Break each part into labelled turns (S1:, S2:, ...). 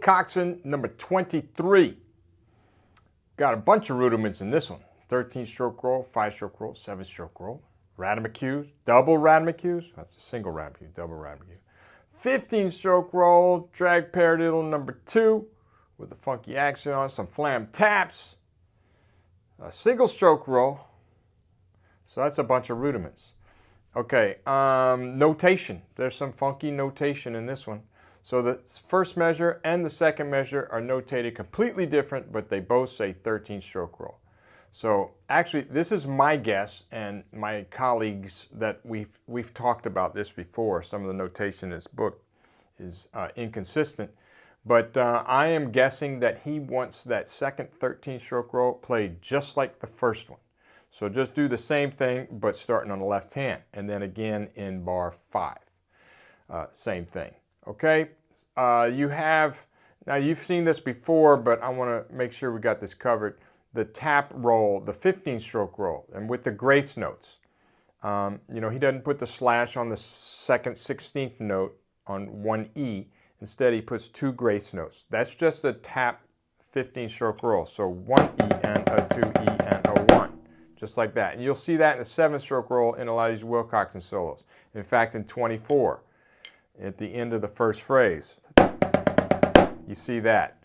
S1: Wilcoxon, number 23. Got a bunch of rudiments in this one. 13-stroke roll, 5-stroke roll, 7-stroke roll. Radimacues, double radimacues. That's a single radimacue, double radimacue. 15-stroke roll, drag paradiddle number 2 with a funky accent on, some flam taps. A single-stroke roll. So that's a bunch of rudiments. Okay, notation. There's some funky notation in this one. So the first measure and the second measure are notated completely different, but they both say 13-stroke roll. So actually, this is my guess, and my colleagues that we've talked about this before. Some of the notation in this book is inconsistent, but I am guessing that he wants that second 13-stroke roll played just like the first one. So just do the same thing, but starting on the left hand, and then again in bar 5. Same thing. Okay, now you've seen this before, but I want to make sure we got this covered. The tap roll, the 15-stroke roll, and with the grace notes. You know, he doesn't put the slash on the second 16th note on 1E. Instead, he puts 2 grace notes. That's just a tap 15-stroke roll. So 1E and a 2E and a 1. Just like that. And you'll see that in the 7-stroke roll in a lot of these Wilcoxon solos. In fact, in 24, at the end of the first phrase, you see that.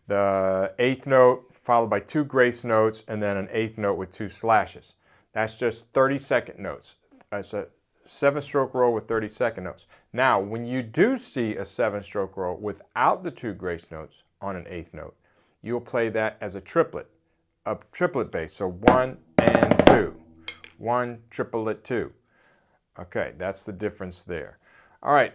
S1: The 8th note followed by 2 grace notes and then an 8th note with 2 slashes. That's just 30-second notes. It's a 7-stroke roll with 30-second notes. Now, when you do see a 7-stroke roll without the 2 grace notes on an 8th note, you'll play that as a triplet bass. So 1 and 2. 1, triplet 2. Okay, that's the difference there. All right,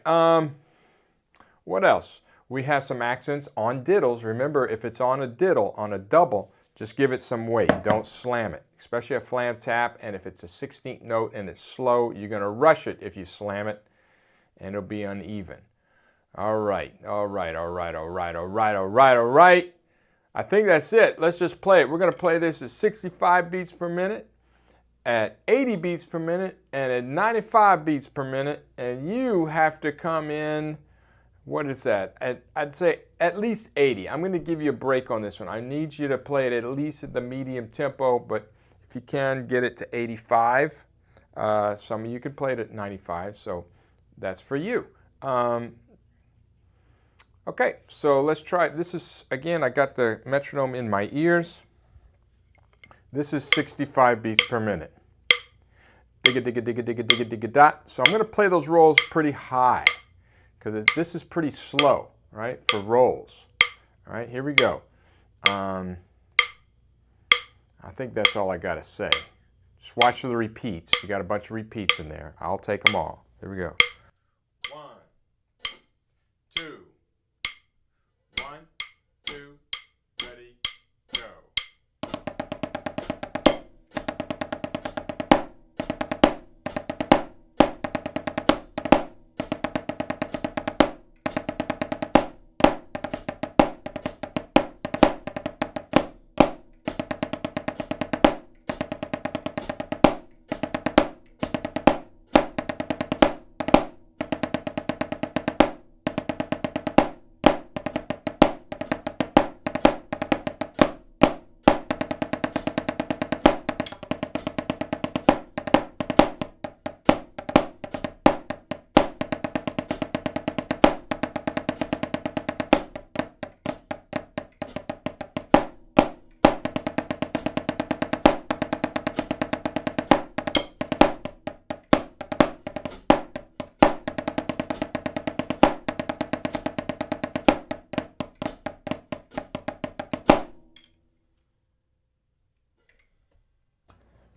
S1: what else? We have some accents on diddles. Remember, if it's on a diddle, on a double, just give it some weight. Don't slam it, especially a flam tap. And if it's a 16th note and it's slow, you're going to rush it if you slam it, and it'll be uneven. All right, all right, all right, all right, all right, all right, all right. I think that's it. Let's just play it. We're going to play this at 65 beats per minute, at 80 beats per minute, and at 95 beats per minute. And you have to come in, what is that? I'd say at least 80. I'm going to give you a break on this one. I need you to play it at least at the medium tempo, but if you can, get it to 85. Some of you could play it at 95, so that's for you. Okay, so let's try. This is, again, I got the metronome in my ears. This is 65 beats per minute. Digga, digga, digga, digga, digga, digga, dot. So I'm going to play those rolls pretty high, because this is pretty slow, right, for rolls. All right, here we go. I think that's all I got to say. Just watch for the repeats. You got a bunch of repeats in there. I'll take them all. Here we go. 1, 2, 1, 2, ready, go.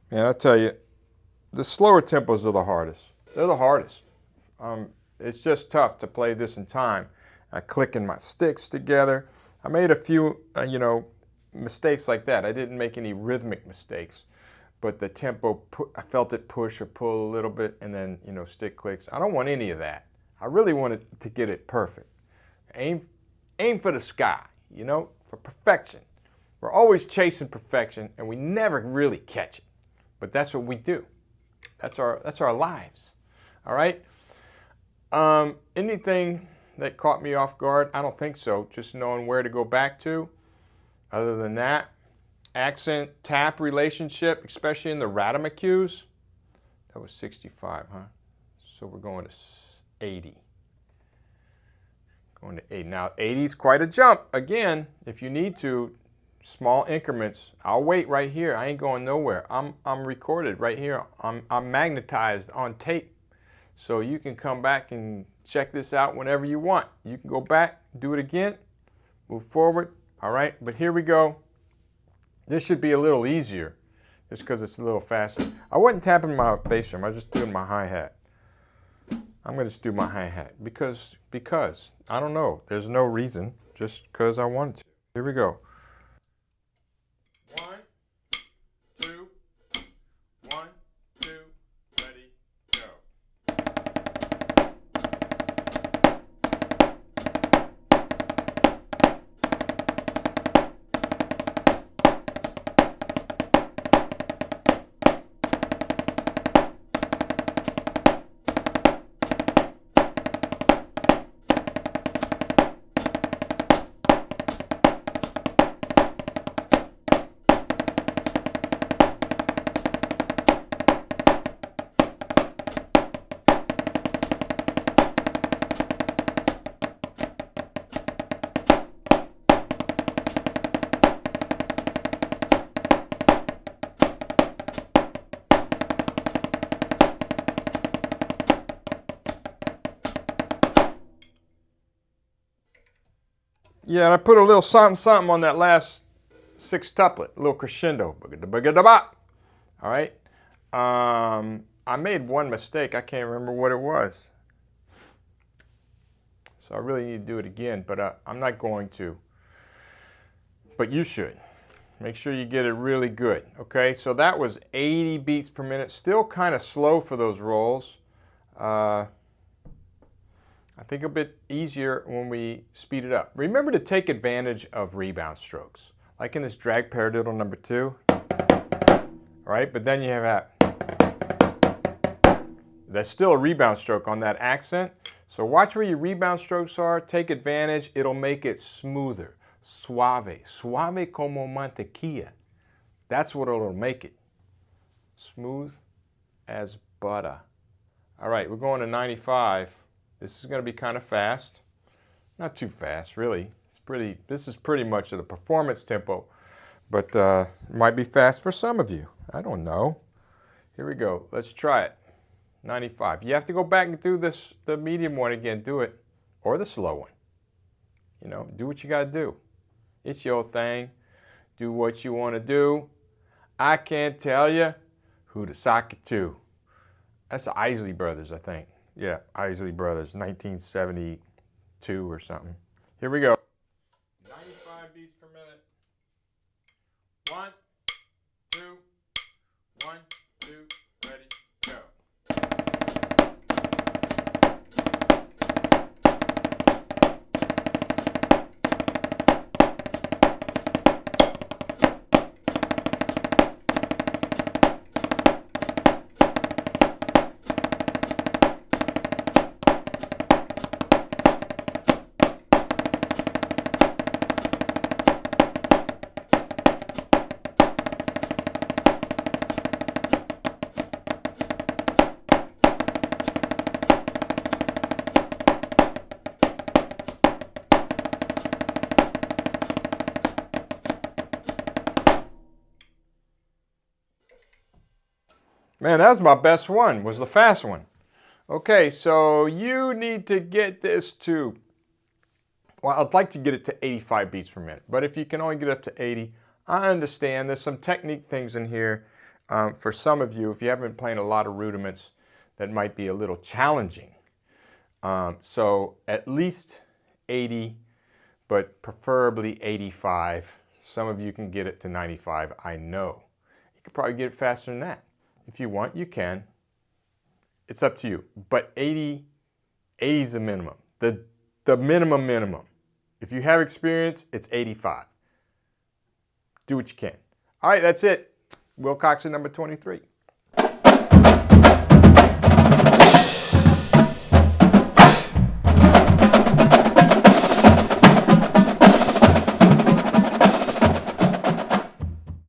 S1: Man, I'll tell you, the slower tempos are the hardest. They're the hardest. It's just tough to play this in time. Clicking my sticks together. I made a few, mistakes like that. I didn't make any rhythmic mistakes, but the tempo, I felt it push or pull a little bit, and then, stick clicks. I don't want any of that. I really wanted to get it perfect. Aim for the sky, for perfection. We're always chasing perfection, and we never really catch it. But that's what we do. That's our lives. All right? Anything that caught me off guard? I don't think so. Just knowing where to go back to. Other than that, accent tap relationship, especially in the Radamacues. That was 65, huh? So we're going to 80. Going to 80. Now 80 is quite a jump. Again, if you need to, small increments. I'll wait right here. I ain't going nowhere. I'm recorded right here. I'm magnetized on tape. So you can come back and check this out whenever you want. You can go back, do it again, move forward. All right, but here we go. This should be a little easier just because it's a little faster. I wasn't tapping my bass drum. I was just doing my hi-hat. I'm going to just do my hi-hat because I don't know. There's no reason, just because I wanted to. Here we go. 1, 2, 1, 2, ready, go. Yeah, and I put a little something on that last 6-tuplet, a little crescendo. All right. I made one mistake. I can't remember what it was. So I really need to do it again, but I'm not going to. But you should. Make sure you get it really good. Okay, so that was 80 beats per minute. Still kind of slow for those rolls. I think a bit easier when we speed it up. Remember to take advantage of rebound strokes. Like in this drag paradiddle number 2. All right, but then you have that. That's still a rebound stroke on that accent. So watch where your rebound strokes are. Take advantage. It'll make it smoother. Suave. Suave como mantequilla. That's what it'll make it. Smooth as butter. All right, we're going to 95. This is going to be kind of fast. Not too fast, really. This is pretty much at a performance tempo, but it might be fast for some of you. I don't know. Here we go. Let's try it. 95. You have to go back and do the medium one again. Do it. Or the slow one. You know, do what you got to do. It's your thing. Do what you want to do. I can't tell you who to sock it to. That's the Isley Brothers, I think. Yeah, Isley Brothers, 1972 or something. Here we go. 95 beats per minute. 1, 2, 1, 2, ready, go. Man, that was my best one, was the fast one. Okay, so you need to get this to, well, I'd like to get it to 85 beats per minute, but if you can only get up to 80, I understand. There's some technique things in here for some of you, if you haven't been playing a lot of rudiments, that might be a little challenging. So at least 80, but preferably 85. Some of you can get it to 95, I know. You could probably get it faster than that. If you want, you can. It's up to you. But 80 is the minimum. The minimum. If you have experience, it's 85. Do what you can. All right, that's it. Wilcoxon number 23.